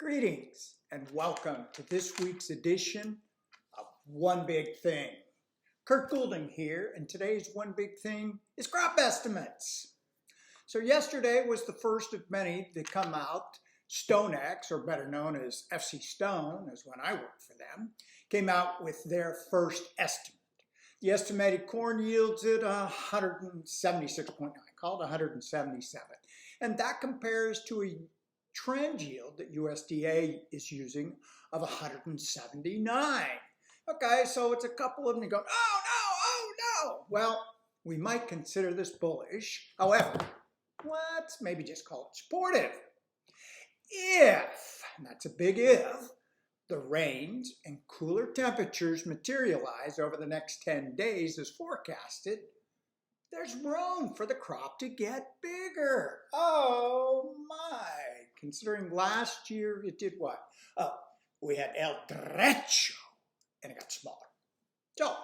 Greetings and welcome to this week's edition of One Big Thing. Kurt Goulding here, and today's One Big Thing is crop estimates. So yesterday was the first of many that come out. StoneX, or better known as FC Stone, is when I worked for them, came out with their first estimate. The estimated corn yields at 176.9, called 177. And that compares to a trend yield that USDA is using of 179. Okay, so it's a couple of them going, oh no. Well, we might consider this bullish. However, let's maybe just call it supportive. If, and that's a big if, the rains and cooler temperatures materialize over the next 10 days as forecasted, there's room for the crop to get bigger. Oh my. Considering last year it did what? Oh, we had El Derecho and it got smaller. So,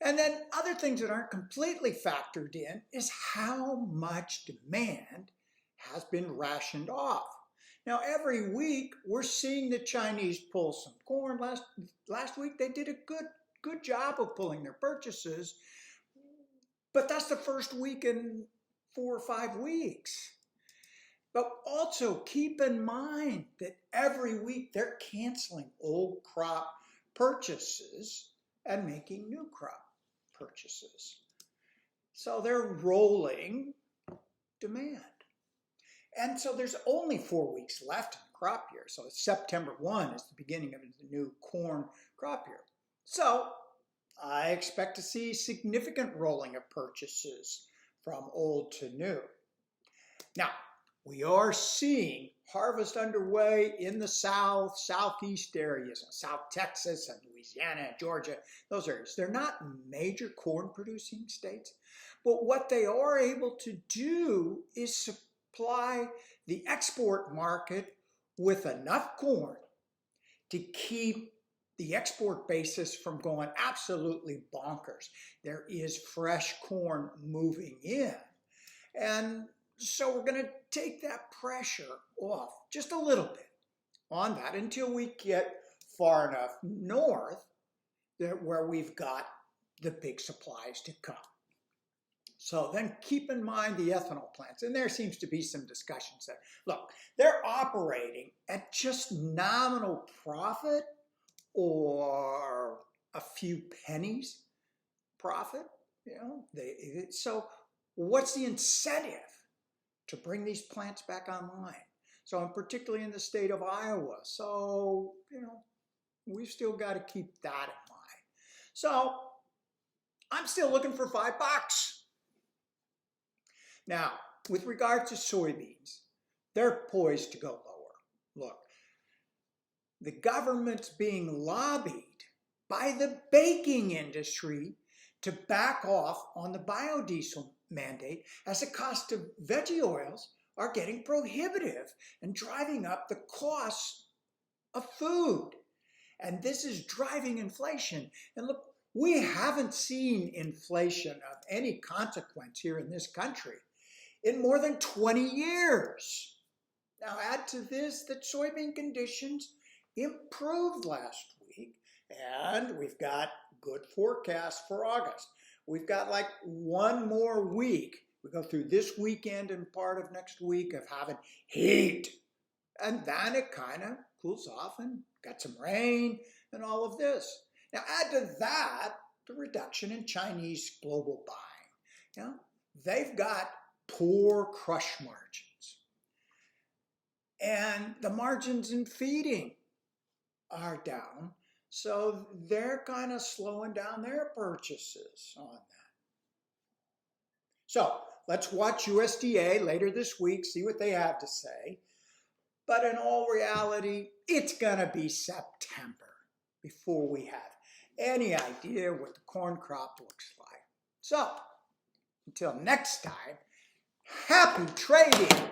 and then other things that aren't completely factored in is how much demand has been rationed off. Now every week we're seeing the Chinese pull some corn. Last week they did a good job of pulling their purchases. But that's the first week in 4 or 5 weeks. But also keep in mind that every week they're canceling old crop purchases and making new crop purchases. So they're rolling demand. And so there's only 4 weeks left in the crop year. So September 1 is the beginning of the new corn crop year. So I expect to see significant rolling of purchases from old to new. Now, we are seeing harvest underway in the southeast areas, South Texas and Louisiana, Georgia, those areas. They're not major corn producing states, but what they are able to do is supply the export market with enough corn to keep the export basis from going absolutely bonkers. There is fresh corn moving in. And so we're going to take that pressure off just a little bit on that until we get far enough north where we've got the big supplies to come. So then keep in mind the ethanol plants. And there seems to be some discussions there. Look, they're operating at just nominal profit or a few pennies profit, so what's the incentive to bring these plants back online? So I'm particularly in the state of Iowa. So, we've still got to keep that in mind. So I'm still looking for $5. Now, with regard to soybeans, they're poised to go lower. Look, the government's being lobbied by the baking industry to back off on the biodiesel mandate as the cost of veggie oils are getting prohibitive and driving up the cost of food. And this is driving inflation. And look, we haven't seen inflation of any consequence here in this country in more than 20 years. Now add to this that soybean conditions improved last week, and we've got good forecasts for August. We've got like one more week. We go through this weekend and part of next week of having heat, and then it kind of cools off and got some rain and all of this. Now add to that the reduction in Chinese global buying. They've got poor crush margins, and the margins in feeding are down, so they're kind of slowing down their purchases on that. So let's watch USDA later this week, see what they have to say. But in all reality, it's going to be September before we have any idea what the corn crop looks like. So until next time, happy trading!